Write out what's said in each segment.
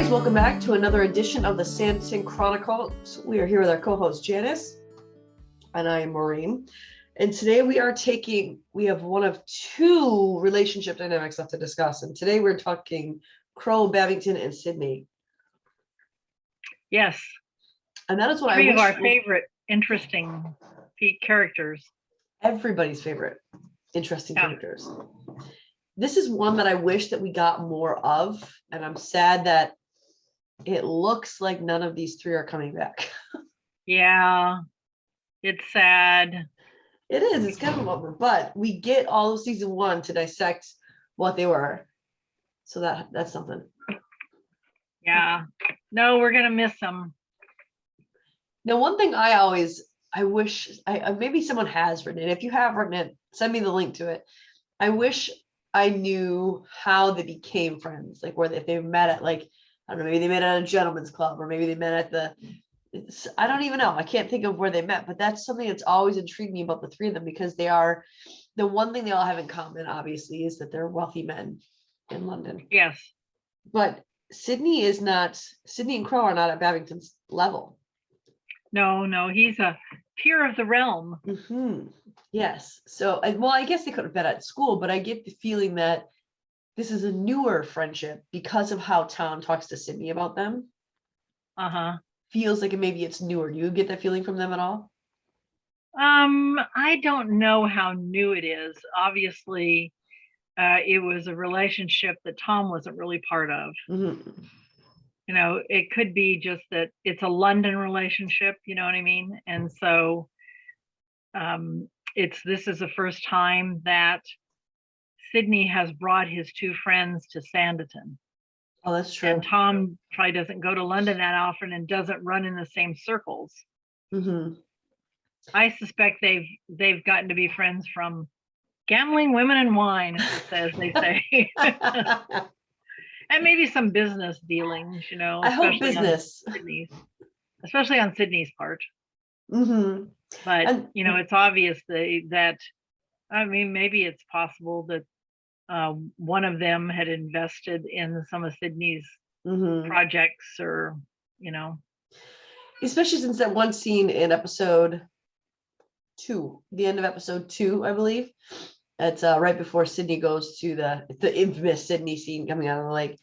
guys, welcome back to another edition of the Sanditon Chronicles. We are here with our co-host Janice, and I am Maureen. And today we have one of two relationship dynamics left to discuss. And today we're talking Crowe, Babington, and Sidney. Yes. And that is what three of our favorite interesting characters. Everybody's favorite interesting characters. This is one that I wish that we got more of, and I'm sad that it looks like none of these three are coming back. Yeah, it's sad. It is. It's kind of a bummer, but we get all of season one to dissect what they were. So that's something. Yeah. No, we're gonna miss them. Now, one thing I wish maybe someone has written it. If you have written it, send me the link to it. I wish I knew how they became friends, like if they met at, like, I don't know, maybe they met at a gentleman's club, or maybe they met at I don't even know. I can't think of where they met, but that's something that's always intrigued me about the three of them, because they are, the one thing they all have in common, obviously, is that they're wealthy men in London. Yes. But Sidney and Crowe are not at Babington's level. No, he's a peer of the realm. Mm-hmm. Yes. So, well, I guess they could have been at school, but I get the feeling that this is a newer friendship because of how Tom talks to Sidney about them. Feels like maybe it's newer. Do you get that feeling from them at all? I don't know how new it is. Obviously, it was a relationship that Tom wasn't really part of. Mm-hmm. You know, it could be just that it's a London relationship, you know what I mean? And so this is the first time that Sidney has brought his two friends to Sanditon. Oh, that's true. And Tom probably doesn't go to London that often and doesn't run in the same circles. Mm-hmm. I suspect they've gotten to be friends from gambling, women, and wine, as they say. And maybe some business dealings, you know. I hope business. Especially on Sidney's part. Mm-hmm. But, you know, it's obvious that, I mean, maybe it's possible that one of them had invested in some of Sidney's projects, or, you know. Especially since that one scene in episode 2, the end of episode 2, I believe. It's right before Sidney goes to the infamous Sidney scene coming out of the lake,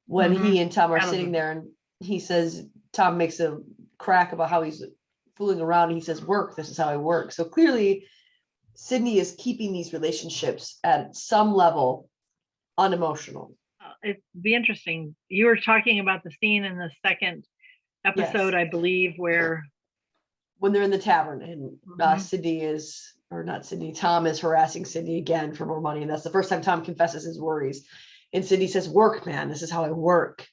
when he and Tom are sitting there, and he says, Tom makes a crack about how he's fooling around, and he says, "Work, this is how I work." So clearly Sidney is keeping these relationships at some level unemotional. It'd be interesting. You were talking about the scene in the second episode, yes. I believe, when they're in the tavern and Tom is harassing Sidney again for more money. And that's the first time Tom confesses his worries. And Sidney says, "Work, man, this is how I work."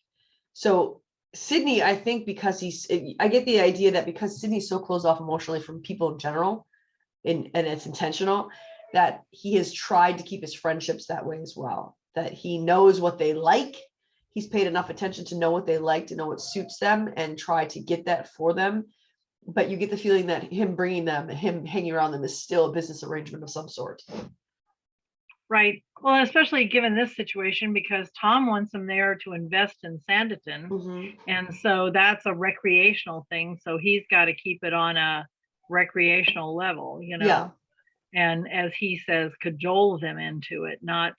So Sidney, I think I get the idea that because Sidney's so closed off emotionally from people in general, and it's intentional, that he has tried to keep his friendships that way as well. That he knows what they like. He's paid enough attention to know what they like, to know what suits them, and try to get that for them. But you get the feeling that him bringing them, him hanging around them, is still a business arrangement of some sort. Right. Well, especially given this situation, because Tom wants him there to invest in Sanditon. Mm-hmm. And so that's a recreational thing. So he's got to keep it on a recreational level, you know. Yeah. And as he says, cajole them into it, not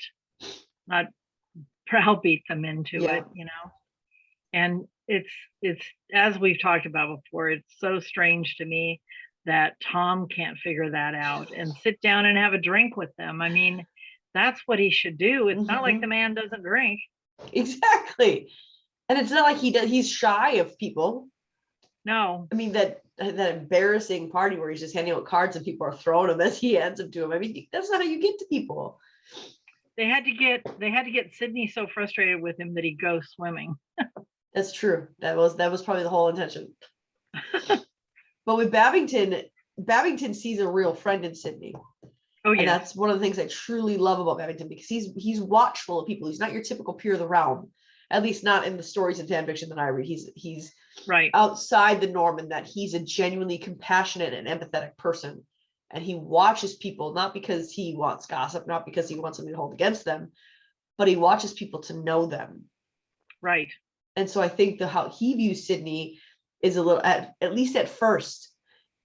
browbeat them into it, you know. And it's as we've talked about before, it's so strange to me that Tom can't figure that out and sit down and have a drink with them. I mean, that's what he should do. It's not like the man doesn't drink. Exactly. And it's not like he's shy of people. No. I mean, that embarrassing party where he's just handing out cards and people are throwing them as he hands them to him. I mean, that's not how you get to people. They had to get Sidney so frustrated with him that he goes swimming. That's true. That was probably the whole intention. But with Babington sees a real friend in Sidney. Oh yeah. And that's one of the things I truly love about Babington, because he's watchful of people. He's not your typical peer of the realm, at least not in the stories and fan fiction that I read. He's right outside the norm, in that he's a genuinely compassionate and empathetic person. And he watches people, not because he wants gossip, not because he wants something to hold against them, but he watches people to know them. Right. And so I think how he views Sidney is a little, at least at first,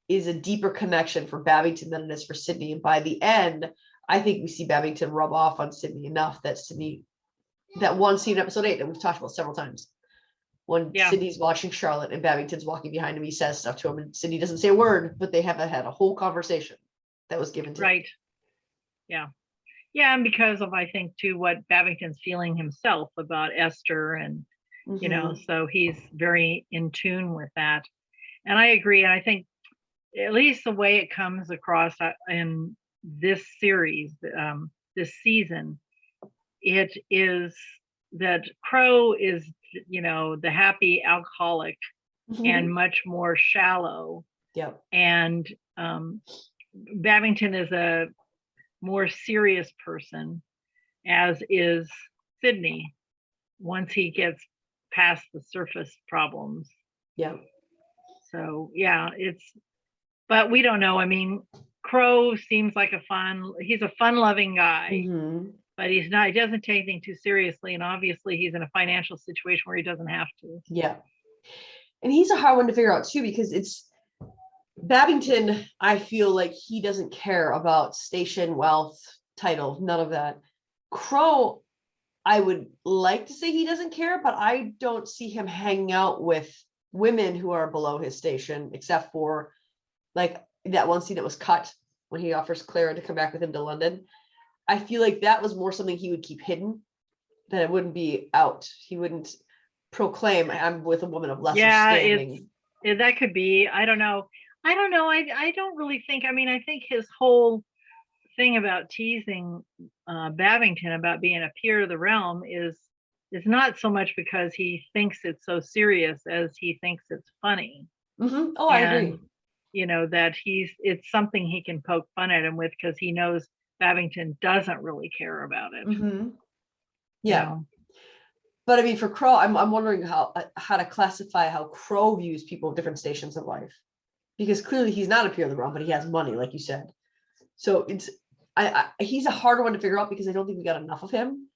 is a deeper connection for Babington than it is for Sidney. And by the end, I think we see Babington rub off on Sidney enough that that one scene in episode 8 that we've talked about several times, when Sidney's watching Charlotte and Babington's walking behind him, he says stuff to him, and Sidney doesn't say a word, but they have had a whole conversation that was given to him. Yeah. Yeah, and because of, I think, too, what Babington's feeling himself about Esther, and you know, so he's very in tune with that. And I agree. And I think at least the way it comes across in this series, this season, it is that Crowe is, you know, the happy alcoholic and much more shallow. Yep. And Babington is a more serious person, as is Sidney, once he gets past the surface problems. Yeah. So yeah, but we don't know. I mean, Crowe seems like he's a fun-loving guy, but he doesn't take anything too seriously. And obviously he's in a financial situation where he doesn't have to. Yeah. And he's a hard one to figure out too, because it's Babington, I feel like he doesn't care about station, wealth, title, none of that. Crowe, I would like to say he doesn't care, but I don't see him hanging out with women who are below his station, except for like that one scene that was cut when he offers Clara to come back with him to London. I feel like that was more something he would keep hidden, that it wouldn't be out. He wouldn't proclaim, I'm with a woman of lesser standing. That could be. I don't know. I don't really think, I mean, I think his whole thing about teasing Babington about being a peer of the realm is not so much because he thinks it's so serious as he thinks it's funny. Oh, I agree. You know, that it's something he can poke fun at him with, because he knows Babington doesn't really care about it. Yeah. You know? But I mean, for Crowe, I'm wondering how to classify how Crowe views people of different stations of life, because clearly he's not a peer of the realm, but he has money, like you said. So he's a harder one to figure out, because I don't think we got enough of him.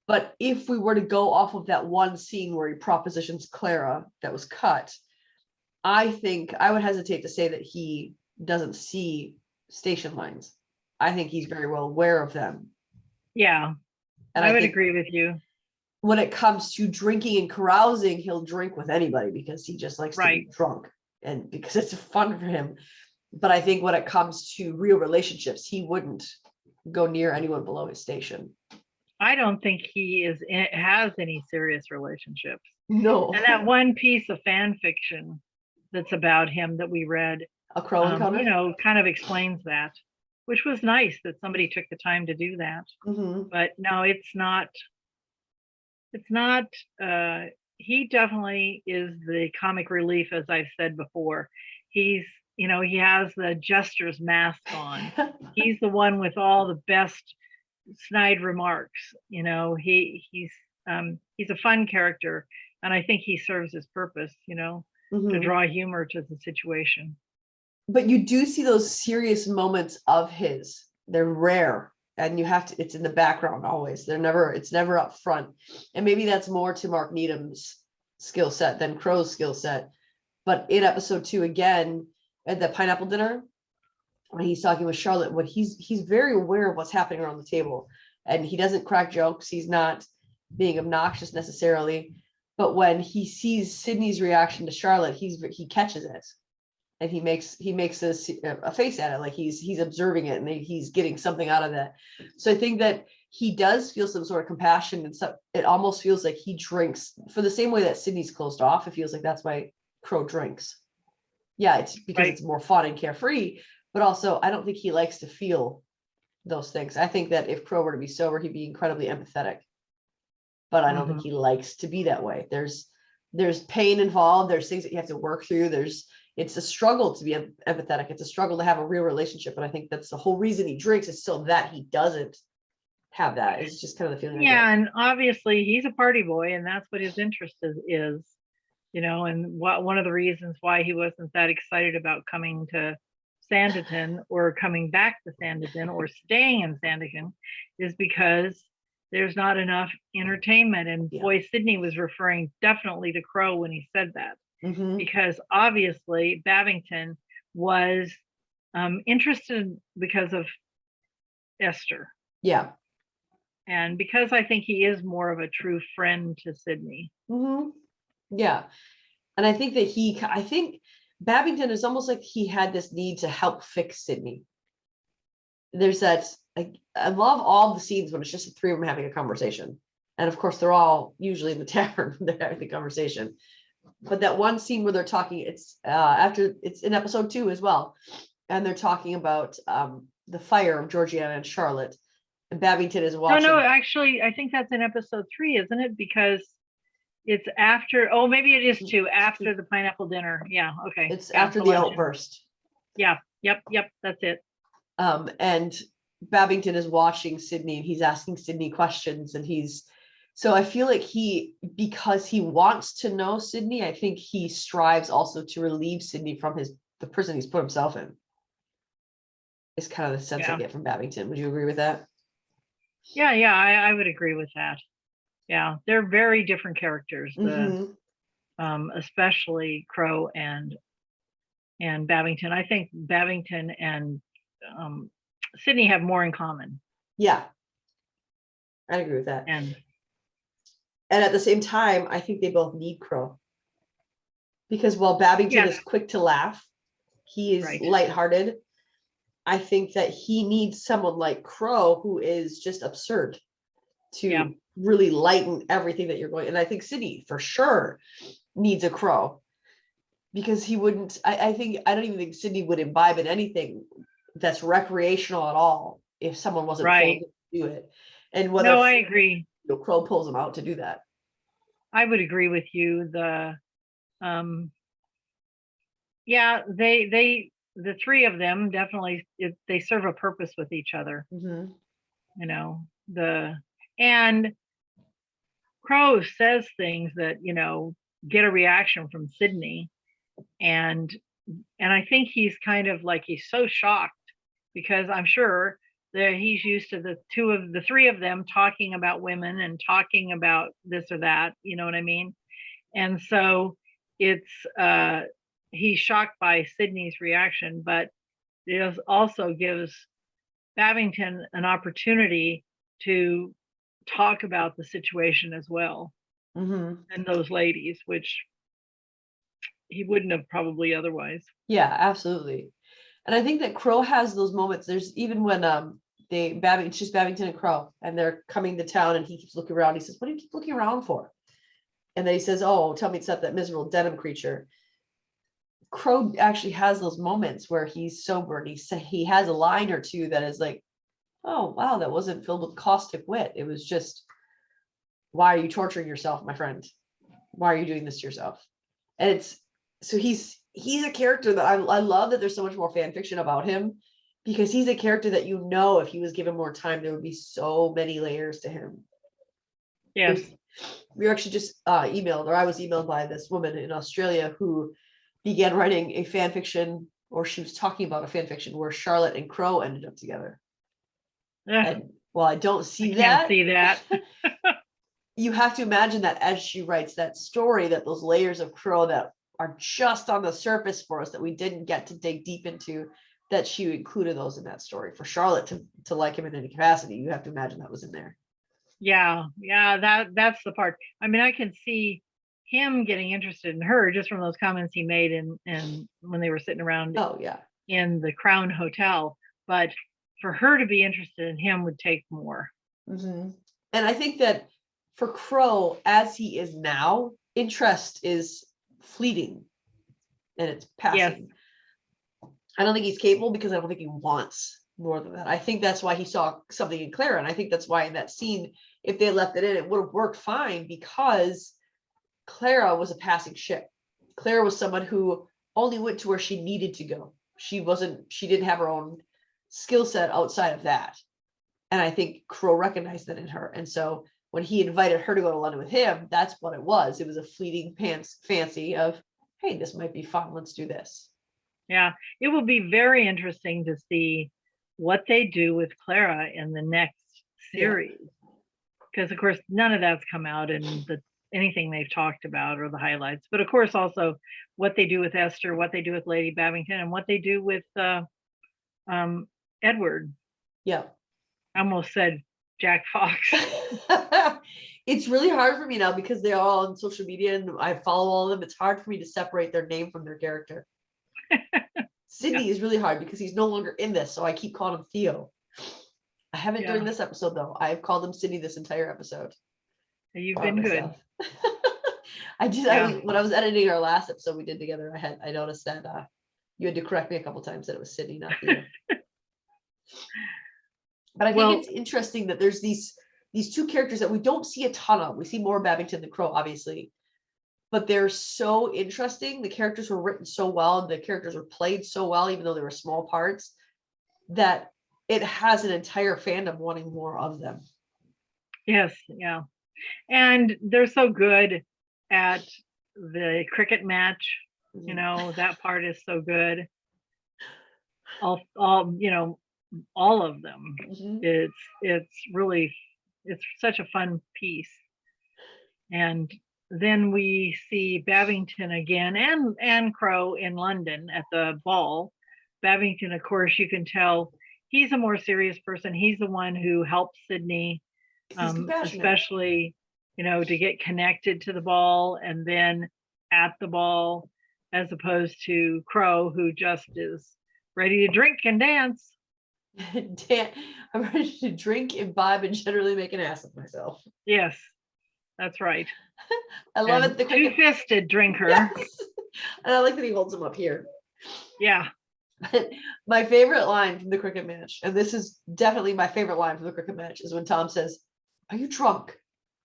But if we were to go off of that one scene where he propositions Clara that was cut, I think I would hesitate to say that he doesn't see station lines. I think he's very well aware of them. Yeah, and I would agree with you. When it comes to drinking and carousing, he'll drink with anybody because he just likes to be drunk, and because it's fun for him. But I think when it comes to real relationships, he wouldn't go near anyone below his station. I don't think he has any serious relationships. No. And that one piece of fan fiction that's about him that we read, a Crowe encounter, you know, kind of explains that, which was nice that somebody took the time to do that. But no, it's not. He definitely is the comic relief, as I've said before. He's, you know, he has the jester's mask on. He's the one with all the best snide remarks. You know, he's a fun character, and I think he serves his purpose, you know, to draw humor to the situation. But you do see those serious moments of his. They're rare, and you have to, it's in the background always. It's never up front. And maybe that's more to Mark Needham's skill set than Crowe's skill set. But in episode 2, again, at the pineapple dinner, when he's talking with Charlotte, he's very aware of what's happening around the table, and he doesn't crack jokes. He's not being obnoxious necessarily, but when he sees Sidney's reaction to Charlotte, he catches it, and he makes a face at it, like he's observing it, and he's getting something out of that. So I think that he does feel some sort of compassion, and so it almost feels like he drinks for the same way that Sidney's closed off. It feels like that's why Crowe drinks. Yeah, it's because it's more fun and carefree, but also I don't think he likes to feel those things. I think that if Crowe were to be sober, he'd be incredibly empathetic, but I don't think he likes to be that way. There's pain involved. There's things that you have to work through. It's a struggle to be empathetic. It's a struggle to have a real relationship. And I think that's the whole reason he drinks, is so that he doesn't have that. It's just kind of the feeling. Yeah, and obviously he's a party boy, and that's what his interest is. You know, and one of the reasons why he wasn't that excited about coming to Sanditon, or coming back to Sanditon, or staying in Sanditon, is because there's not enough entertainment. And Yeah. boy, Sidney was referring definitely to Crowe when he said that, because obviously Babington was interested because of Esther. Yeah. And because I think he is more of a true friend to Sidney. Yeah. And I think that I think Babington is almost like he had this need to help fix Sidney. There's that, I love all the scenes when it's just the three of them having a conversation. And of course, they're all usually in the tavern when they're having the conversation. But that one scene where they're talking, it's in episode 2 as well. And they're talking about the fire of Georgiana and Charlotte. And Babington is watching. No, actually, I think that's in episode 3, isn't it? Because it's after, oh, maybe it is 2, after the pineapple dinner. Yeah, okay. It's after the outburst. Yeah, yep, that's it. And Babington is watching Sidney, and he's asking Sidney questions, and so I feel like because he wants to know Sidney, I think he strives also to relieve Sidney from the prison he's put himself in. Is kind of the sense I get from Babington. Would you agree with that? Yeah, I would agree with that. Yeah, they're very different characters, especially Crowe and Babington. I think Babington and Sidney have more in common. Yeah, I agree with that. And at the same time, I think they both need Crowe. Because while Babington is quick to laugh, he is lighthearted. I think that he needs someone like Crowe who is just absurd to really lighten everything that you're going. And I think Sidney for sure needs a Crowe, because he wouldn't. I don't even think Sidney would imbibe in anything that's recreational at all if someone wasn't paying to do it. And whether I agree. Crowe pulls him out to do that. I would agree with you. The three of them definitely, they serve a purpose with each other. And Crowe says things that, get a reaction from Sidney. And I think he's kind of like, he's so shocked, because I'm sure that he's used to the three of them talking about women and talking about this or that, you know what I mean? And so he's shocked by Sidney's reaction, but it also gives Babington an opportunity to talk about the situation as well, and those ladies, which he wouldn't have probably otherwise. Yeah, absolutely. And I think that Crowe has those moments. There's even when it's just Babington and Crowe, and they're coming to town, and he keeps looking around. He says, "What do you keep looking around for?" And then he says, "Oh, tell me it's not that miserable denim creature." Crowe actually has those moments where he's sober, and he has a line or two that is like, "Oh, wow, that wasn't filled with caustic wit. It was just, why are you torturing yourself, my friend? Why are you doing this to yourself?" And he's a character that I love, that there's so much more fan fiction about him, because he's a character that, if he was given more time, there would be so many layers to him. Yes. We were actually just I was emailed by this woman in Australia who began writing a fan fiction, or she was talking about a fan fiction where Charlotte and Crowe ended up together. And while I don't see can't see that. You have to imagine that as she writes that story, that those layers of Crowe that are just on the surface for us, that we didn't get to dig deep into, that she included those in that story. For Charlotte to like him in any capacity, you have to imagine that was in there. Yeah, that's the part. I mean, I can see him getting interested in her just from those comments he made in when they were sitting around in the Crown Hotel. But for her to be interested in him would take more. And I think that for Crowe, as he is now, interest is fleeting and it's passing. Yes. I don't think he's capable, because I don't think he wants more than that. I think that's why he saw something in Clara, and I think that's why in that scene, if they left it in, it would have worked fine, because Clara was a passing ship. Clara was someone who only went to where she needed to go. She didn't have her own skill set outside of that. And I think Crowe recognized that in her. And so when he invited her to go to London with him, that's what it was. It was a fleeting fancy of, hey, this might be fun. Let's do this. Yeah, it will be very interesting to see what they do with Clara in the next series. because of course none of that's come out in anything they've talked about or the highlights. But of course also what they do with Esther, what they do with Lady Babington, and what they do with Edward. Yeah. I almost said Jack Fox. It's really hard for me now because they're all on social media and I follow all of them. It's hard for me to separate their name from their character. Sidney is really hard because he's no longer in this, so I keep calling him Theo. I haven't during this episode though. I've called him Sidney this entire episode. You've been good. I did. When I was editing our last episode we did together, I noticed that you had to correct me a couple times that it was Sidney, not Theo. But I think it's interesting that there's these two characters that we don't see a ton of. We see more Babington than Crowe, obviously, but they're so interesting. The characters were written so well, the characters were played so well, even though they were small parts, that it has an entire fandom wanting more of them. Yes, yeah. And they're so good at the cricket match. You know, that part is so good. All of them. It's really, it's such a fun piece. And then we see Babington again and Crowe in London at the ball. Babington, of course, you can tell he's a more serious person. He's the one who helps Sidney, especially, to get connected to the ball and then at the ball, as opposed to Crowe, who just is ready to drink and dance. I'm ready to drink, imbibe, and generally make an ass of myself. Yes, that's right. I love it. The two-fisted drinker. Yes. And I like that he holds him up here. Yeah. My favorite line from the cricket match, and this is definitely my favorite line from the cricket match, is when Tom says, "Are you drunk?"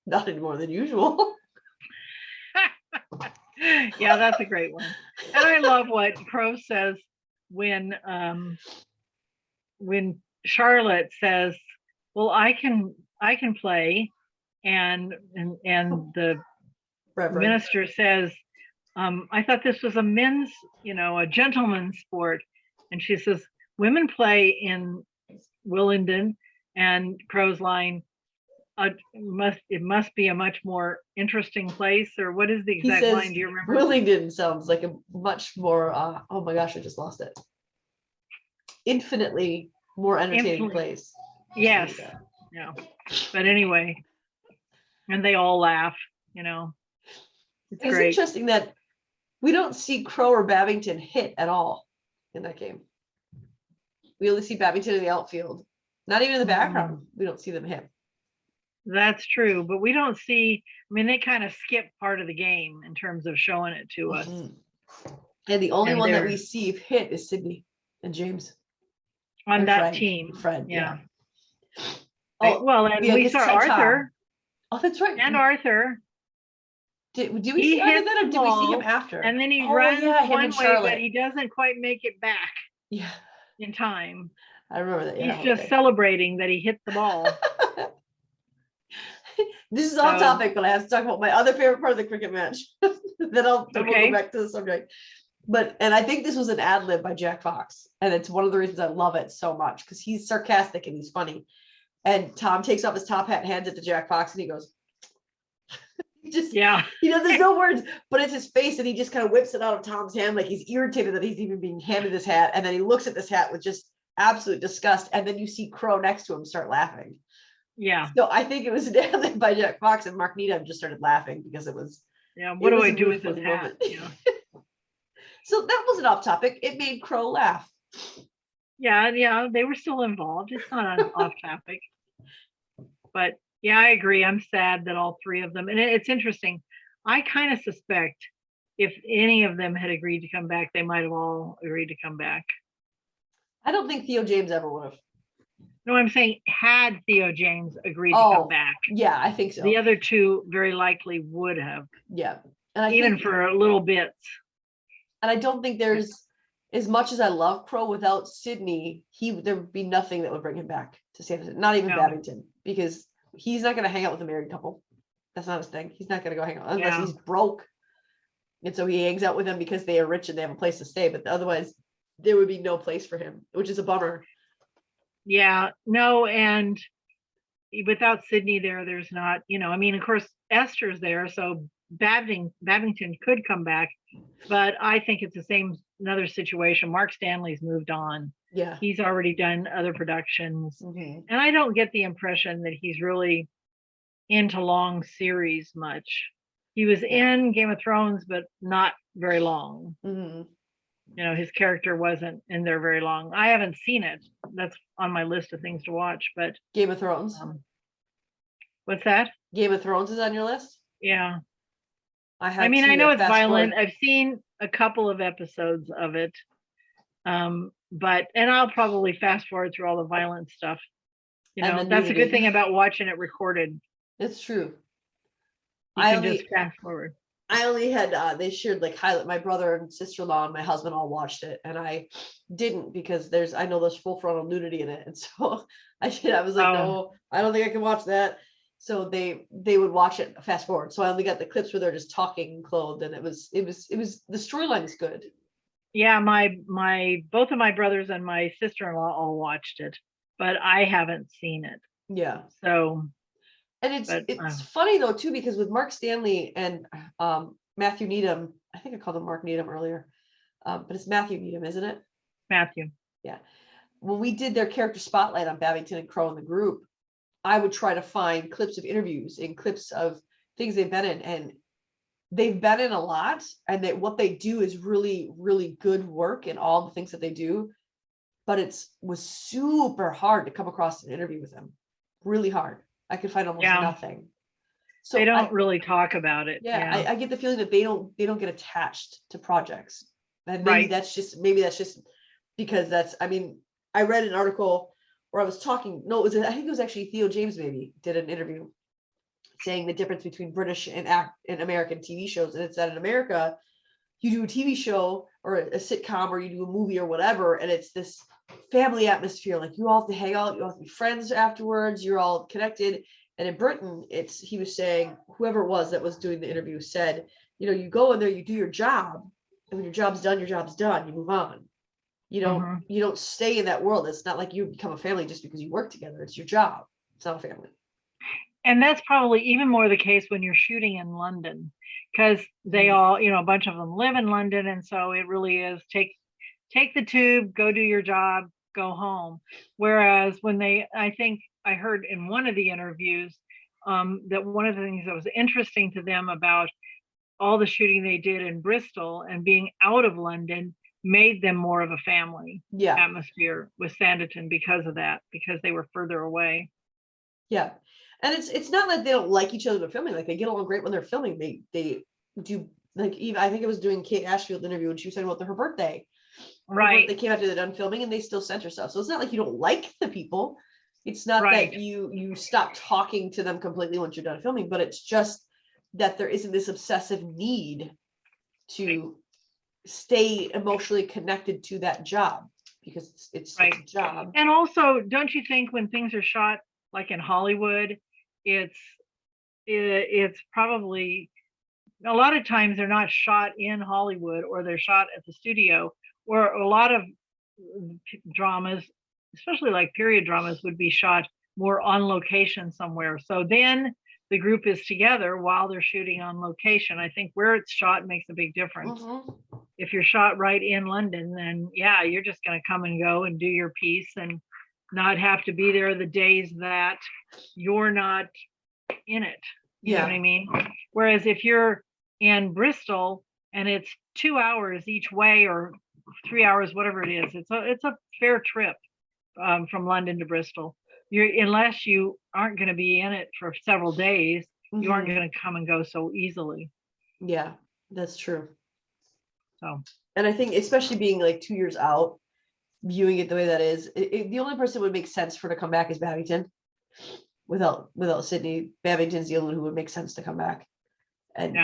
Not any more than usual. Yeah, that's a great one. And I love what Crowe says when Charlotte says, "Well, I can play," and the Reverend minister says, "I thought this was a men's, a gentleman's sport," and she says, "Women play in Willingdon," and Crowe's line, "It must be a much more interesting place," or what is the exact line? Do you remember? Willingdon sounds like a much more oh my gosh, I just lost it. Infinitely more entertaining place. Yes. Yeah. But anyway, and they all laugh, It's great. Interesting that we don't see Crowe or Babington hit at all in that game. We only see Babington in the outfield. Not even in the background. We don't see them hit. That's true, but we don't see, they kind of skip part of the game in terms of showing it to us. And the only one that we see hit is Sidney and James. On that team. Fred, yeah. Well, and we saw Arthur. Oh, that's right. And Arthur. Did we see that, or did we see him after? And then he runs one way, but he doesn't quite make it back. Yeah. In time. I remember that. He's just celebrating that he hit the ball. This is off topic, but I have to talk about my other favorite part of the cricket match. Then we'll go back to the subject. And I think this was an ad lib by Jack Fox, and it's one of the reasons I love it so much, because he's sarcastic and he's funny. And Tom takes off his top hat, hands it to Jack Fox, and he goes, there's no words, but it's his face, and he just kind of whips it out of Tom's hand like he's irritated that he's even being handed this hat, and then he looks at this hat with just absolute disgust, and then you see Crowe next to him start laughing. Yeah. So I think it was an ad lib by Jack Fox, and Mark Needham just started laughing because it was. Yeah. What do I do with this hat? Yeah. So that wasn't off topic. It made Crowe laugh. Yeah, they were still involved. It's not off topic. But yeah, I agree. I'm sad that all three of them, and it's interesting. I kind of suspect if any of them had agreed to come back, they might have all agreed to come back. I don't think Theo James ever would have. No, I'm saying had Theo James agreed to come back. Yeah, I think so. The other two very likely would have. Yeah. And even for little bits. And I don't think there's, as much as I love Crowe, without Sidney, there would be nothing that would bring him back to Sanditon. Not even Babington, because he's not going to hang out with a married couple. That's not his thing. He's not going to go hang out unless he's broke. And so he hangs out with them because they are rich and they have a place to stay. But otherwise, there would be no place for him, which is a bummer. Yeah, no, and without Sidney there, there's not, I mean, of course, Esther's there, so Babington could come back, but I think it's the same, another situation. Mark Stanley's moved on. Yeah. He's already done other productions. Mm-hmm. And I don't get the impression that he's really into long series much. He was in Game of Thrones, but not very long. Mm-hmm. His character wasn't in there very long. I haven't seen it. That's on my list of things to watch, but Game of Thrones. What's that? Game of Thrones is on your list? Yeah. I mean, I know it's violent. I've seen a couple of episodes of it. And I'll probably fast forward through all the violent stuff. That's a good thing about watching it recorded. It's true. You can just fast forward. I only had they shared like highlight. My brother and sister-in-law and my husband all watched it, and I didn't because I know there's full frontal nudity in it, and so I was like, no, I don't think I can watch that. So they would watch it fast forward. So I only got the clips where they're just talking clothed, and it was the storyline is good. Yeah, both of my brothers and my sister-in-law all watched it, but I haven't seen it. Yeah. So. And it's funny though too, because with Mark Stanley and Matthew Needham, I think I called him Mark Needham earlier, but it's Matthew Needham, isn't it? Matthew. Yeah. When we did their character spotlight on Babington and Crowe in the group, I would try to find clips of interviews and clips of things they've been in, and they've been in a lot, and what they do is really, really good work in all the things that they do. But was super hard to come across an interview with them. Really hard. I could find almost nothing. So they don't really talk about it. Yeah, I get the feeling that they don't get attached to projects. And maybe that's just because I read an article where I was talking. No, I think it was actually Theo James maybe did an interview saying the difference between British and American TV shows. And it's that in America, you do a TV show or a sitcom or you do a movie or whatever, and it's this family atmosphere. Like you all have to hang out, you all have to be friends afterwards, you're all connected. And in Britain, he was saying, whoever it was that was doing the interview said, you go in there, you do your job, and when your job's done, you move on. You don't stay in that world. It's not like you become a family just because you work together. It's your job. It's not a family. And that's probably even more the case when you're shooting in London, because they all, a bunch of them live in London. And so it really is take the tube, go do your job, go home. Whereas I think I heard in one of the interviews that one of the things that was interesting to them about all the shooting they did in Bristol and being out of London made them more of a family atmosphere with Sanditon because of that, because they were further away. Yeah. And it's not like they don't like each other when they're filming. Like they get along great when they're filming. They do, like, even I think it was doing Kate Ashfield interview and she was talking about her birthday. Right. They came after they're done filming and they still sent her stuff. So it's not like you don't like the people. It's not that you stop talking to them completely once you're done filming, but it's just that there isn't this obsessive need to stay emotionally connected to that job because it's a job. And also, don't you think when things are shot like in Hollywood, it's probably a lot of times they're not shot in Hollywood or they're shot at the studio, or a lot of dramas, especially like period dramas, would be shot more on location somewhere. So then the group is together while they're shooting on location. I think where it's shot makes a big difference. If you're shot right in London, then you're just going to come and go and do your piece and not have to be there the days that you're not in it. You know what I mean? Whereas if you're in Bristol and it's 2 hours each way or 3 hours, whatever it is, it's a fair trip from London to Bristol. Unless you aren't going to be in it for several days, you aren't going to come and go so easily. Yeah, that's true. So, and I think especially being like 2 years out, viewing it the way that is, the only person who would make sense for to come back is Babington. Without Sidney, Babington's the only one who would make sense to come back. And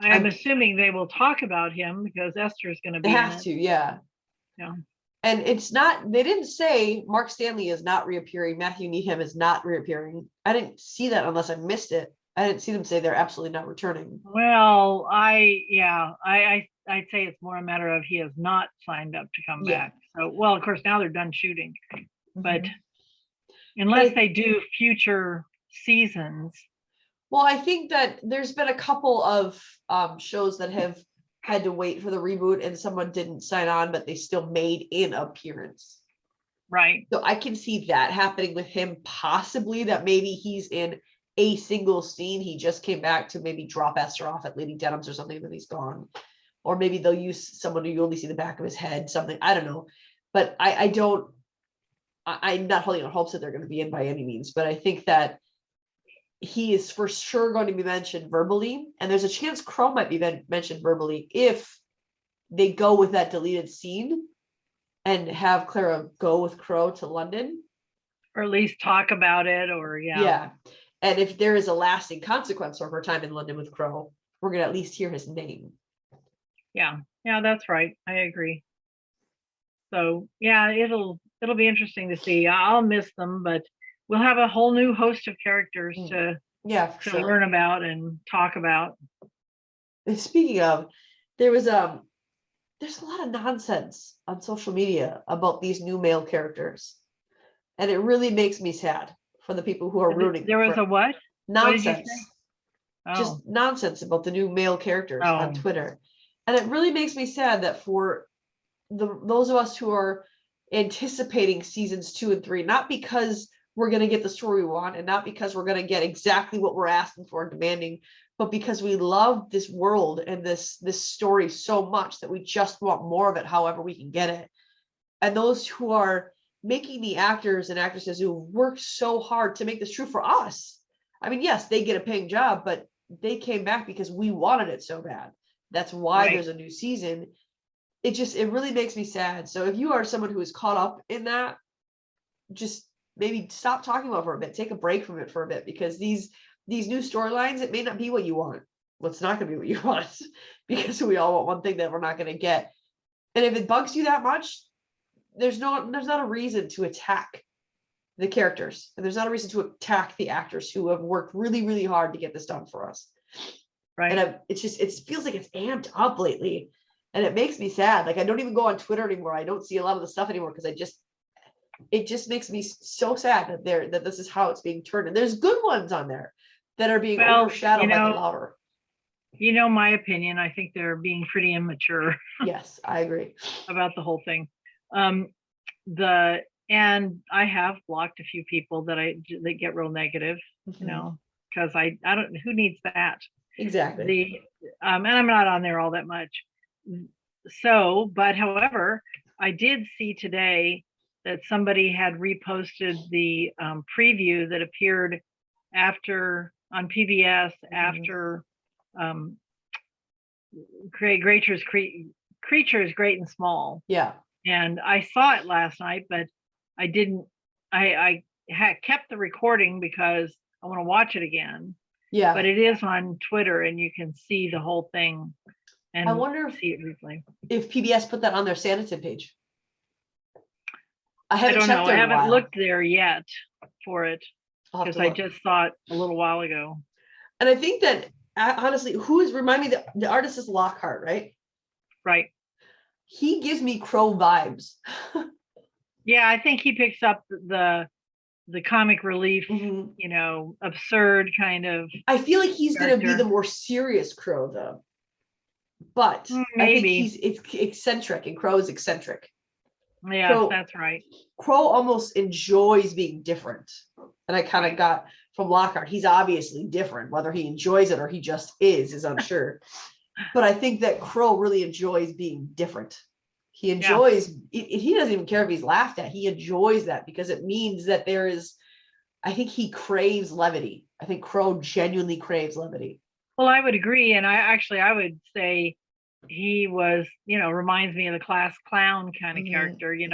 I'm assuming they will talk about him because Esther's going to be. They have to, yeah. And it's not. They didn't say Mark Stanley is not reappearing. Matthew Needham is not reappearing. I didn't see that unless I missed it. I didn't see them say they're absolutely not returning. Well, I'd say it's more a matter of he has not signed up to come back. So, well, of course now they're done shooting, but Unless they do future seasons. Well, I think that there's been a couple of shows that have had to wait for the reboot and someone didn't sign on, but they still made an appearance. Right. So I can see that happening with him, possibly that maybe he's in a single scene. He just came back to maybe drop Esther off at Lady Denham's or something, then he's gone. Or maybe they'll use someone who you only see the back of his head, something, I don't know. But I'm not holding out hopes that they're going to be in by any means, but I think that he is for sure going to be mentioned verbally. And there's a chance Crowe might be mentioned verbally if they go with that deleted scene and have Clara go with Crowe to London. Or at least talk about it, or Yeah. And if there is a lasting consequence of her time in London with Crowe, we're going to at least hear his name. Yeah, that's right. I agree. So yeah, it'll be interesting to see. I'll miss them, but we'll have a whole new host of characters to learn about and talk about. And speaking of, there's a lot of nonsense on social media about these new male characters, and it really makes me sad for the people who are rooting. There was a what? Nonsense. What did you say? Just nonsense about the new male characters on Twitter, and it really makes me sad that for those of us who are anticipating seasons 2 and 3, not because we're going to get the story we want and not because we're going to get exactly what we're asking for and demanding, but because we love this world and this story so much that we just want more of it however we can get it. And those who are making the actors and actresses who work so hard to make this true for us, I mean, yes, they get a paying job, but they came back because we wanted it so bad. That's why there's a new season. It really makes me sad. So if you are someone who is caught up in that, just maybe stop talking about it for a bit, take a break from it for a bit, because these new storylines, it may not be what you want. Well, it's not going to be what you want, because we all want one thing that we're not going to get. And if it bugs you that much, there's not a reason to attack the characters, and there's not a reason to attack the actors who have worked really, really hard to get this done for us. Right. And it feels like it's amped up lately, and it makes me sad. Like, I don't even go on Twitter anymore. I don't see a lot of the stuff anymore because it just makes me so sad that this is how it's being turned. And there's good ones on there that are being overshadowed by the louder. You know my opinion. I think they're being pretty immature. Yes, I agree about the whole thing. And I have blocked a few people that get real negative, because I don't, who needs that? Exactly. And I'm not on there all that much. So, but however, I did see today that somebody had reposted the preview that appeared on PBS after Creatures Great and Small. Yeah. And I saw it last night, but I didn't. I had kept the recording because I want to watch it again. Yeah. But it is on Twitter, and you can see the whole thing. And I wonder see it replay. If PBS put that on their Sanditon page. I don't know. I haven't looked there yet for it because I just saw it a little while ago. And I think that honestly, remind me, the artist is Lockhart, right? Right. He gives me Crowe vibes. Yeah, I think he picks up the comic relief, absurd kind of. I feel like he's going to be the more serious Crowe, though. But maybe I think it's eccentric, and Crowe is eccentric. Yeah, that's right. Crowe almost enjoys being different. And I kind of got from Lockhart, he's obviously different. Whether he enjoys it or he just is unsure. But I think that Crowe really enjoys being different. He enjoys, he doesn't even care if he's laughed at. He enjoys that because it means that I think he craves levity. I think Crowe genuinely craves levity. Well, I would agree. And I would say he was, reminds me of the class clown kind of character, he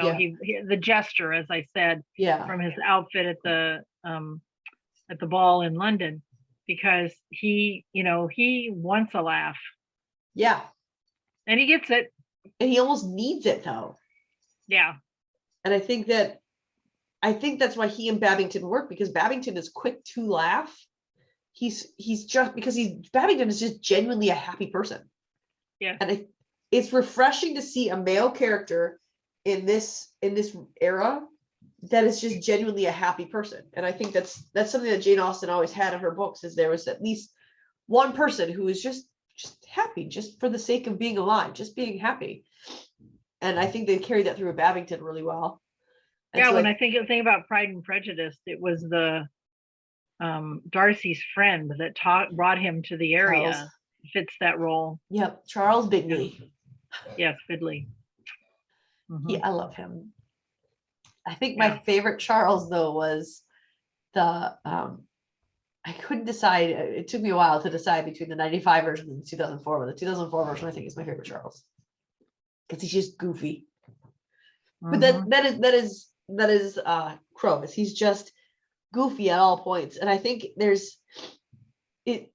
the jester, as I said, from his outfit at the ball in London, because he wants a laugh. Yeah. And he gets it. And he almost needs it, though. Yeah. And I think that's why he and Babington work, because Babington is quick to laugh. He's just because Babington is just genuinely a happy person. Yeah. And it's refreshing to see a male character in this era that is just genuinely a happy person. And I think that's something that Jane Austen always had in her books, is there was at least one person who is just happy, just for the sake of being alive, just being happy. And I think they carried that through with Babington really well. And yeah, so when I think about Pride and Prejudice, it was the Darcy's friend that brought him to the area. Charles Fits that role. Yep, Charles Bidney. Yes, Fidley. Yeah, I love him. I think my favorite Charles though was the I couldn't decide. It took me a while to decide between the 95 version and the 2004, but the 2004 version I think is my favorite Charles, because he's just goofy. But that is Crowe. He's just goofy at all points. And I think it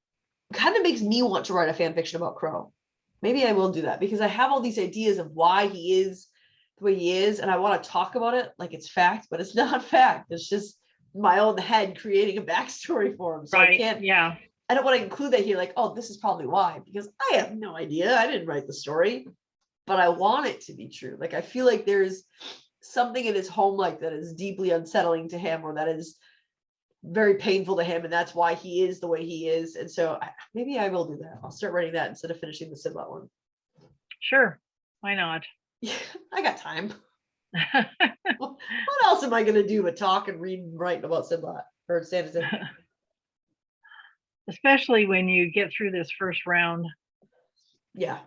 kind of makes me want to write a fan fiction about Crowe. Maybe I will do that, because I have all these ideas of why he is the way he is, and I want to talk about it like it's fact, but it's not fact. It's just my own head creating a backstory for him. So I can't, I don't want to include that here, like, oh, this is probably why, because I have no idea. I didn't write the story, but I want it to be true. Like, I feel like there's something in his home life that is deeply unsettling to him, or that is very painful to him, and that's why he is the way he is. And so maybe I will do that. I'll start writing that instead of finishing the Sidlot one. Sure, why not? Yeah, I got time. What else am I going to do but talk and read and write about Sidlot or Sanditon? Especially when you get through this first round. Yeah,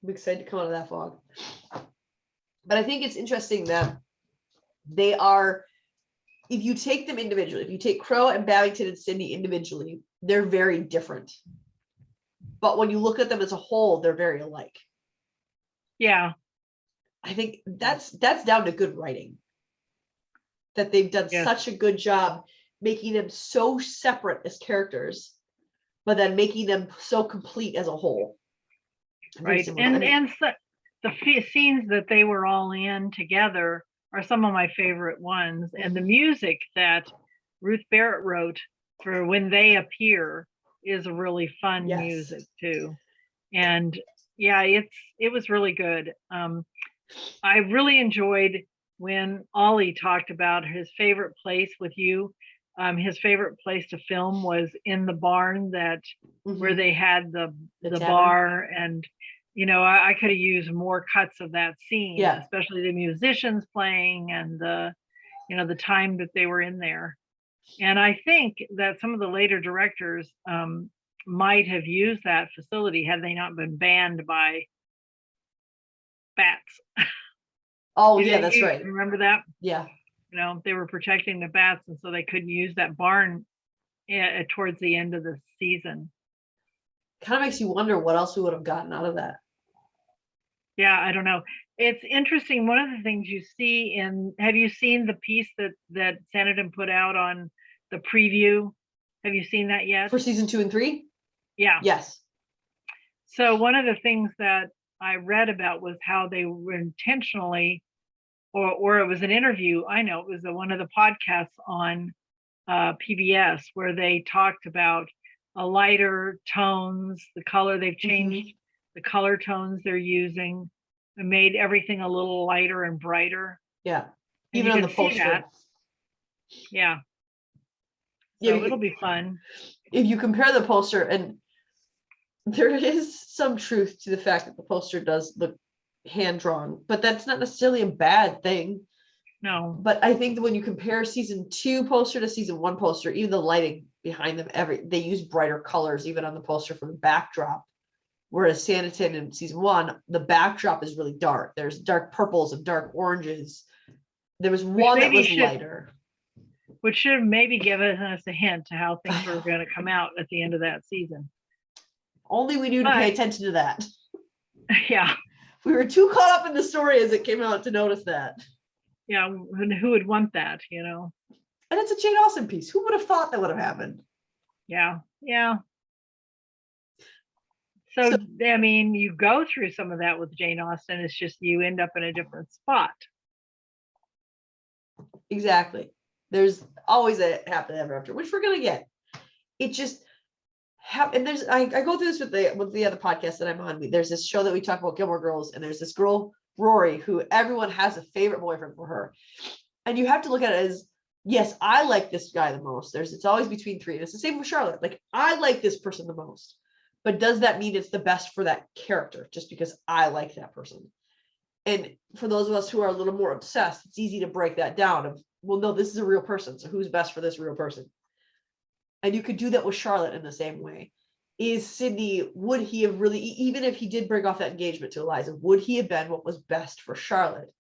I'm excited to come out of that fog. But I think it's interesting that they are, if you take them individually, if you take Crowe and Babington and Sidney individually, they're very different. But when you look at them as a whole, they're very alike. Yeah. I think that's down to good writing. That they've done such a good job making them so separate as characters, but then making them so complete as a whole. Right. And so the scenes that they were all in together are some of my favorite ones. And the music that Ruth Barrett wrote for When They Appear is really fun music too. And yeah, it was really good. I really enjoyed when Ollie talked about his favorite place with you. His favorite place to film was in the barn where they had the bar, and I could have used more cuts of that scene, especially the musicians playing and the time that they were in there. And I think that some of the later directors might have used that facility had they not been banned by bats. Oh yeah, that's right. Remember that? Yeah. They were protecting the bats, and so they couldn't use that barn towards the end of the season. Kind of makes you wonder what else we would have gotten out of that. Yeah, I don't know. It's interesting. One of the things you see have you seen the piece that Sanditon put out on the preview? Have you seen that yet? For season 2 and 3? Yeah. Yes. So one of the things that I read about was how they were intentionally, or it was an interview. I know it was one of the podcasts on PBS where they talked about a lighter tones, the color. They've changed the color tones they're using and made everything a little lighter and brighter. Yeah. Even on the poster. Yeah. So it'll be fun. If you compare the poster, and there is some truth to the fact that the poster does look hand-drawn, but that's not necessarily a bad thing. No. But I think that when you compare season 2 poster to season 1 poster, even the lighting behind them, they use brighter colors even on the poster for the backdrop. Whereas Sanditon in season 1, the backdrop is really dark. There's dark purples and dark oranges. There was one that was lighter. Which should maybe give us a hint to how things were going to come out at the end of that season. Only we knew to pay attention to that. Yeah. We were too caught up in the story as it came out to notice that. Yeah, who would want that, And it's a Jane Austen piece. Who would have thought that would have happened? Yeah, yeah. So, I mean, you go through some of that with Jane Austen. It's just you end up in a different spot. Exactly. There's always a happily ever after, which we're gonna get. It just and there's I go through this with the other podcast that I'm on. There's this show that we talk about, Gilmore Girls, and there's this girl Rory who everyone has a favorite boyfriend for her. And you have to look at it as, yes, I like this guy the most. It's always between three. And it's the same with Charlotte. Like, I like this person the most. But does that mean it's the best for that character just because I like that person? And for those of us who are a little more obsessed, it's easy to break that down of, well, no, this is a real person. So who's best for this real person? And you could do that with Charlotte in the same way. Is Sidney, would he have really, even if he did break off that engagement to Eliza, would he have been what was best for Charlotte?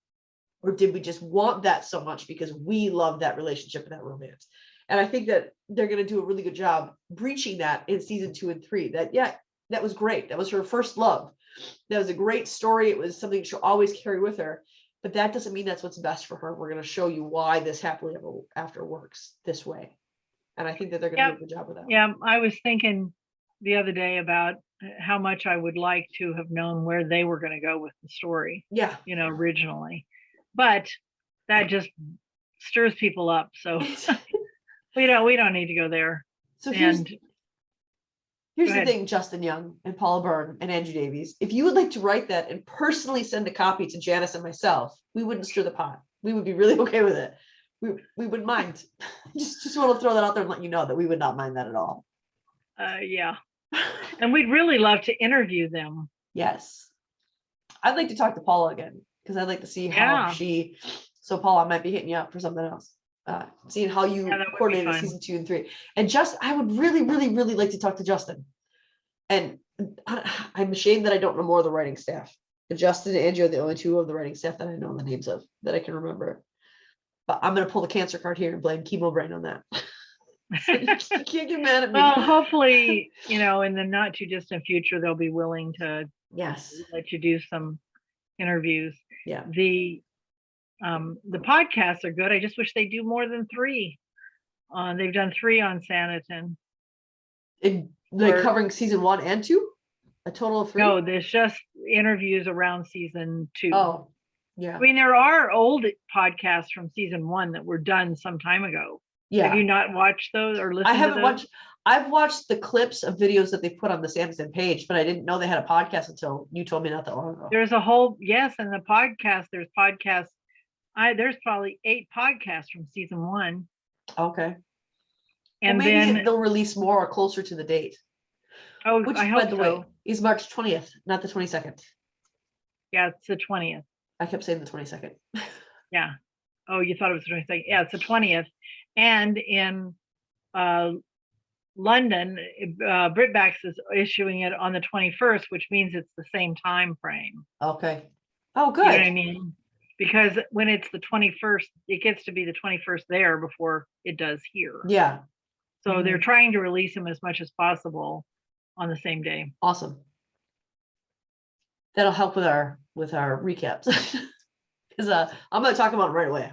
Or did we just want that so much because we love that relationship and that romance? And I think that they're going to do a really good job breaching that in season 2 and 3. That, yeah, that was great. That was her first love. That was a great story. It was something she'll always carry with her. But that doesn't mean that's what's best for her. We're going to show you why this happily ever after works this way. And I think that they're going to do a good job with that. Yeah, I was thinking the other day about how much I would like to have known where they were going to go with the story. Yeah. Originally. But that just stirs people up. So we don't need to go there. So here's the thing, Justin Young and Paula Byrne and Andrew Davies. If you would like to write that and personally send a copy to Janice and myself, we wouldn't stir the pot. We would be really okay with it. We wouldn't mind. just want to throw that out there and let you know that we would not mind that at all. Yeah. And we'd really love to interview them. Yes. I'd like to talk to Paula again because I'd like to see how so Paula, I might be hitting you up for something else. Seeing how you coordinated season 2 and 3. And I would really, really, really like to talk to Justin. And I'm ashamed that I don't know more of the writing staff. And Justin and Angie are the only two of the writing staff that I know the names of that I can remember. But I'm going to pull the cancer card here and blame Chemo Brain on that. So you can't get mad at me. Well, hopefully, in the not too distant future, they'll be willing to let you do some interviews. Yeah. The podcasts are good. I just wish they do more than 3. They've done 3 on Sanditon. Covering season 1 and 2? A total of 3? No, there's just interviews around season 2. Oh, yeah. I mean, there are old podcasts from season 1 that were done some time ago. Yeah. Have you not watched those or listened to those? I haven't watched. I've watched the clips of videos that they put on the Sanditon page, but I didn't know they had a podcast until you told me not that long ago. There's a whole, and the podcast, there's podcasts. There's probably 8 podcasts from season 1. Okay. And well, maybe then they'll release more closer to the date. Oh, which, I hope by the way, is March 20th, not the 22nd. Yeah, it's the 20th. I kept saying the 22nd. Yeah. Oh, you thought it was the 22nd. Yeah, it's the 20th. And in London, BritBax is issuing it on the 21st, which means it's the same time frame. Okay. Oh, good. You know what I mean? Because when it's the 21st, it gets to be the 21st there before it does here. Yeah. So they're trying to release them as much as possible on the same day. Awesome. That'll help with our recaps. Because I'm going to talk about it right away.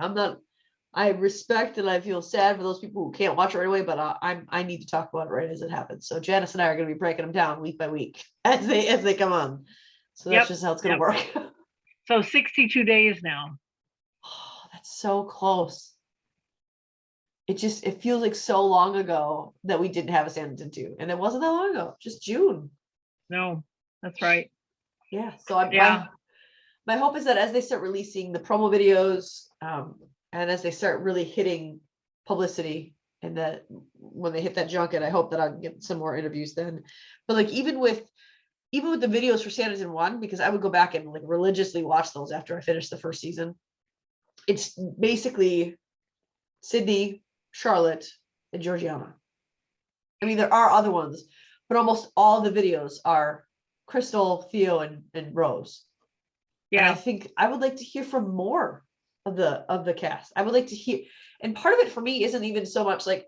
I respect and I feel sad for those people who can't watch it right away, but I need to talk about it right as it happens. So Janice and I are going to be breaking them down week by week as they come on. So that's just how it's going to work. So 62 days now. Oh, that's so close. It feels like so long ago that we didn't have a Sanditon 2, and it wasn't that long ago, just June. No, that's right. Yeah. So my hope is that as they start releasing the promo videos, and as they start really hitting publicity, and that when they hit that junket, I hope that I'll get some more interviews then. But like even with the videos for Sanditon 1, because I would go back and like religiously watch those after I finished the first season. It's basically Sidney, Charlotte, and Georgiana. I mean, there are other ones, but almost all the videos are Crystal, Theo, and Rose. Yeah. And I think I would like to hear from more of the cast. I would like to hear, and part of it for me isn't even so much like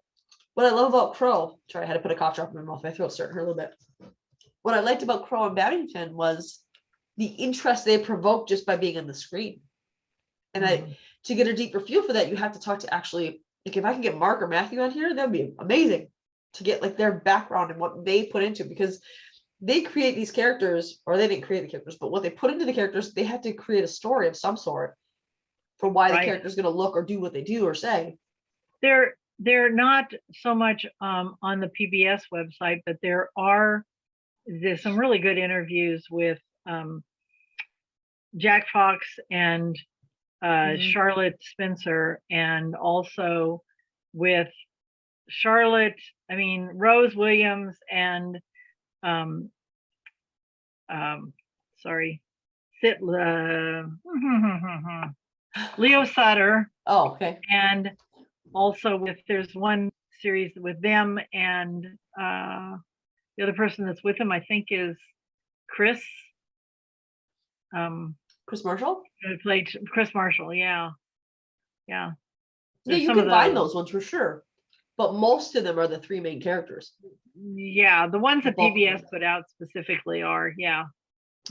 what I love about Crowe. Sorry, I had to put a cough drop in my mouth. My throat's starting to hurt a little bit. What I liked about Crowe and Babington was the interest they provoked just by being on the screen. And to get a deeper feel for that, you have to talk to actually, like if I can get Mark or Matthew on here, that'd be amazing to get like their background and what they put into, because they create these characters, or they didn't create the characters, but what they put into the characters, they had to create a story of some sort for why the character is going to look or do what they do or say. They're not so much on the PBS website, but there's some really good interviews with Jack Fox and Charlotte Spencer, and also with Charlotte, Rose Williams and sorry, Leo Sutter. Oh, okay. And also there's one series with them, and the other person that's with them, I think, is Chris. Chris Marshall? Who played Chris Marshall, yeah. Yeah, you can find those ones for sure. But most of them are the three main characters. Yeah, the ones that PBS put out specifically are, yeah.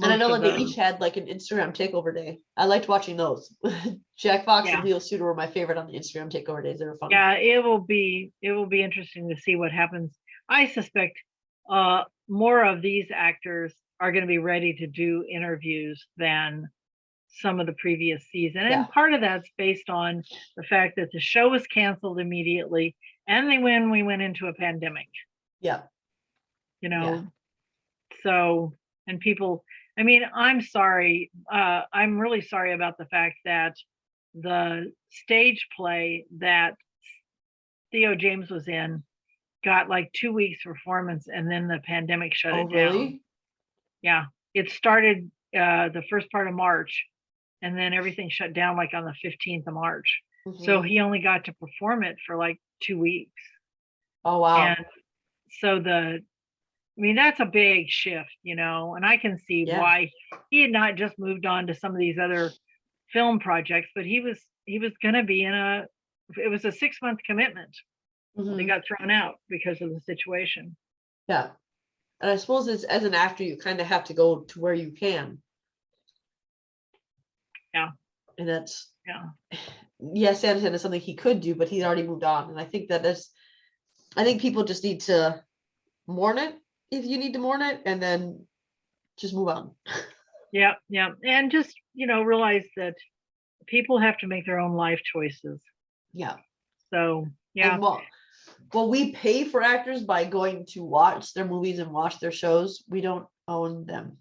And I know that they each had like an Instagram takeover day. I liked watching those. Jack Fox and Leo Suter were my favorite on the Instagram takeover days. They were fun. Yeah, it will be interesting to see what happens. I suspect more of these actors are going to be ready to do interviews than some of the previous season. And part of that's based on the fact that the show was canceled immediately, and we went into a pandemic. Yeah. So, and people, I'm sorry. I'm really sorry about the fact that the stage play that Theo James was in got like 2 weeks performance, and then the pandemic shut it down. Really? Yeah. It started the first part of March, and then everything shut down like on the 15th of March. Mm-hmm. So he only got to perform it for like 2 weeks. Oh, wow. And so that's a big shift, and I can see why he had not just moved on to some of these other film projects, but he was going to be it was a 6-month commitment. Mm-hmm. They got thrown out because of the situation. Yeah. And I suppose as an actor, you kind of have to go to where you can. Yeah. And that's, Sanditon is something he could do, but he's already moved on. And I think I think people just need to mourn it if you need to mourn it, and then just move on. Yeah. And just, realize that people have to make their own life choices. Yeah. So, yeah. And well, we pay for actors by going to watch their movies and watch their shows. We don't own them.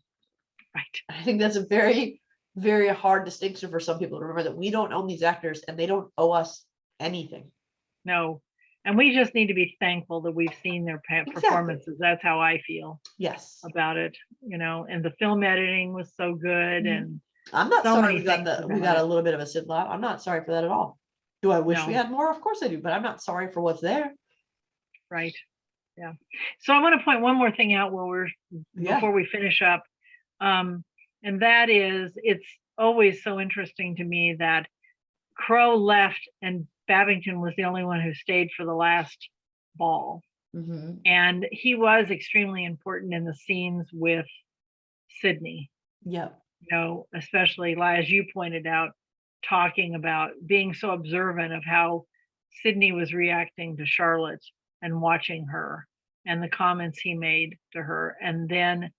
Right. I think that's a very, very hard distinction for some people to remember, that we don't own these actors and they don't owe us anything. No. And we just need to be thankful that we've seen their performances. Exactly. That's how I feel. Yes. About it, and the film editing was so good. Mm-hmm. And I'm not sorry we got a little bit of a Sid lot. I'm not sorry for that at all. Do I wish we had more? Of course I do, but I'm not sorry for what's there. Right. Yeah. So I want to point one more thing out before we finish up. And that is, it's always so interesting to me that Crowe left and Babington was the only one who stayed for the last ball. Mm-hmm. And he was extremely important in the scenes with Sidney. Yeah. Especially, as you pointed out, talking about being so observant of how Sidney was reacting to Charlotte and watching her and the comments he made to her. And then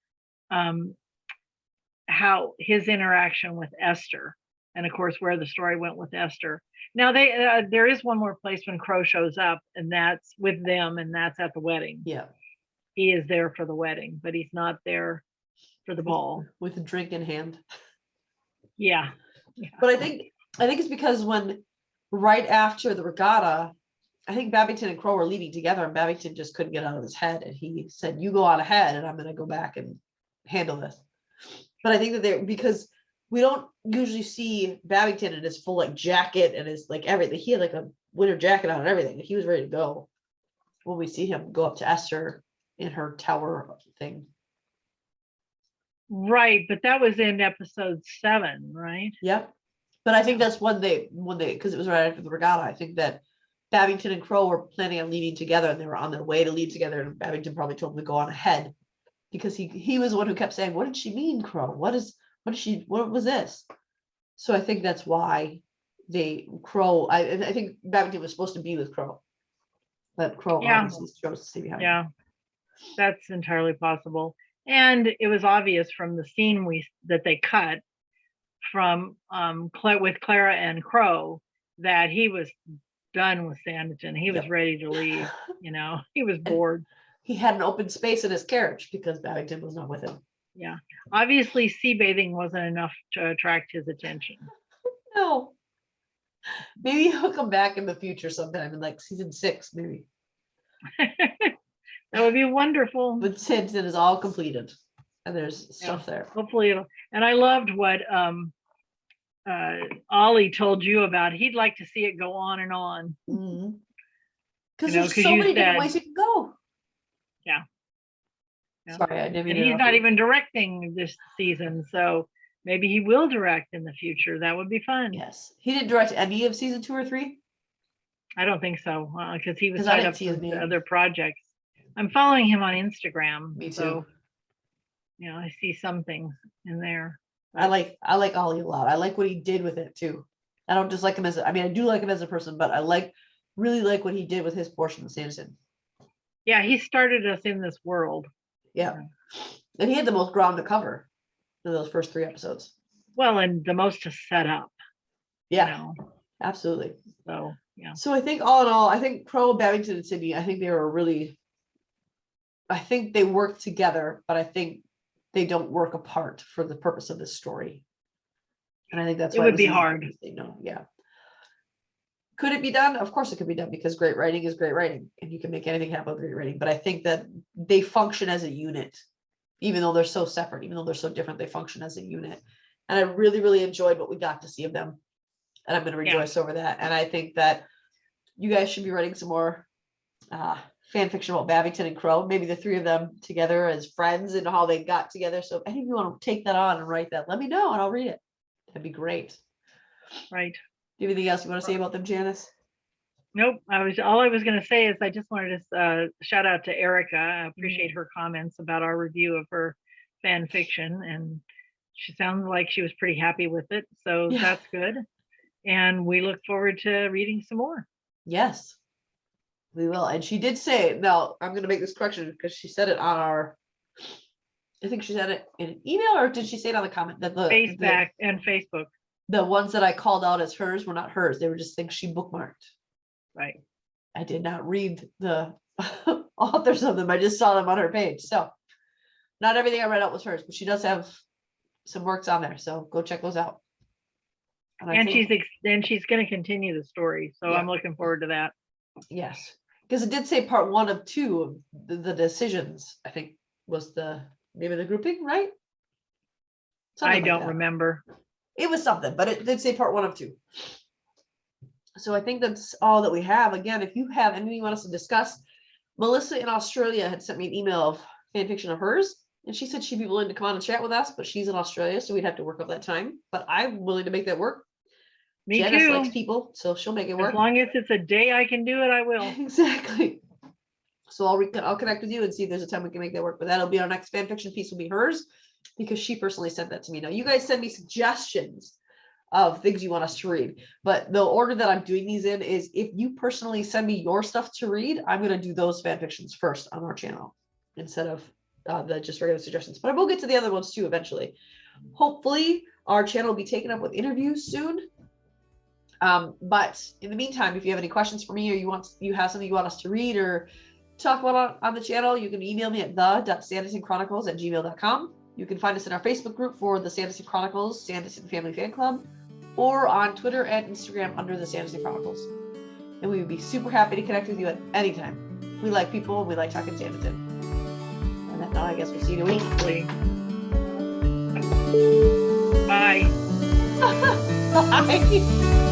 how his interaction with Esther, and of course, where the story went with Esther. Now, there is one more place when Crowe shows up, and that's with them, and that's at the wedding. Yeah. He is there for the wedding, but he's not there for the ball. With a drink in hand. Yeah. But I think it's because right after the regatta, I think Babington and Crowe were leaving together, and Babington just couldn't get out of his head. And he said, "You go on ahead, and I'm going to go back and handle this." But I think that because we don't usually see Babington in his full jacket and his everything. He had a winter jacket on and everything. He was ready to go when we see him go up to Esther in her tower thing. Right, but that was in episode 7, right? Yep. But I think that's when they because it was right after the regatta. I think that Babington and Crowe were planning on leaving together, and they were on their way to leave together. And Babington probably told them to go on ahead, because he was the one who kept saying, "What did she mean, Crowe? What was this?" So I think that's why Crowe. I think Babington was supposed to be with Crowe, but Crowe obviously chose to stay behind. Yeah, that's entirely possible. And it was obvious from the scene that they cut from with Clara and Crowe that he was done with Sanditon. He was ready to leave. He was bored. He had an open space in his carriage because Babington was not with him. Yeah. Obviously, sea bathing wasn't enough to attract his attention. No. Maybe he'll come back in the future sometime in like season 6, maybe. That would be wonderful. But Sanditon is all completed and there's stuff there. Hopefully it'll, and I loved what Ollie told you about. He'd like to see it go on and on. Because there's so many different ways you can go. Yeah. Sorry, I didn't. And he's not even directing this season, so maybe he will direct in the future. That would be fun. Yes, he didn't direct any of season 2 or 3. I don't think so, because he was 'Cause I tied didn't up see his with name. other projects. I'm following him on Instagram. Me too. So, I see some things in there. I like Ollie a lot. I like what he did with it too. I don't just like him as I do like him as a person, but I really like what he did with his portion of Sanditon. Yeah, he started us in this world. Yeah. And he had the most ground to cover in those first 3 episodes. Well, and the most to set up. Yeah, absolutely. So, yeah. So I think all in all, I think Crowe, Babington, and Sidney, I think they work together, but I think they don't work apart for the purpose of this story. And I think that's it why would be hard. Yeah. Could it be done? Of course it could be done, because great writing is great writing and you can make anything happen with great writing. But I think that they function as a unit, even though they're so separate, even though they're so different, they function as a unit. And I really, really enjoyed what we got to see of them. And I'm going to rejoice over that. And I think that you guys should be writing some more fan fiction about Babington and Crowe, maybe the 3 of them together as friends and how they got together. So if any of you want to take that on and write that, let me know and I'll read it. That'd be great. Right. Anything else you want to say about them, Janice? Nope. All I was going to say is I just wanted to shout out to Erica. I appreciate her comments about our review of her fan fiction, and she sounds like she was pretty happy with it. So that's good. And we look forward to reading some more. Yes, we will. And she did say, now I'm going to make this correction because she said it on I think she said it in an email, or did she say it on the comment that and Facebook. The ones that I called out as hers were not hers. They were just things she bookmarked. Right. I did not read the authors of them. I just saw them on her page. So not everything I read out was hers, but she does have some works on there. So go check those out. And she's going to continue the story. So I'm looking forward to that. Yes. Because it did say part 1 of 2 of the decisions, I think was the name of the grouping, right? I don't remember. It was something, but it did say part 1 of 2. So I think that's all that we have. Again, if you have anything you want us to discuss, Melissa in Australia had sent me an email of fan fiction of hers, and she said she'd be willing to come on and chat with us, but she's in Australia, so we'd have to work up that time. But I'm willing to make that work. Me Janice too. likes people, so she'll make it work. As long as it's a day I can do it, I will. Exactly. So I'll connect with you and see if there's a time we can make that work. But that'll be our next fan fiction piece will be hers, because she personally sent that to me. Now you guys send me suggestions of things you want us to read, but the order that I'm doing these in is if you personally send me your stuff to read, I'm going to do those fan fictions first on our channel instead of the just regular suggestions. But I will get to the other ones too eventually. Hopefully our channel will be taken up with interviews soon. But in the meantime, if you have any questions for me, or you have something you want us to read or talk about on the channel, you can email me at the.sanditonchronicles@gmail.com. You can find us in our Facebook group for the Sanditon Chronicles, Sanditon Family Fan Club, or on Twitter and Instagram under the Sanditon Chronicles. And we would be super happy to connect with you at any time. We like people, and we like talking Sanditon. And that's all, I guess we'll see you in a week. Bye. Bye.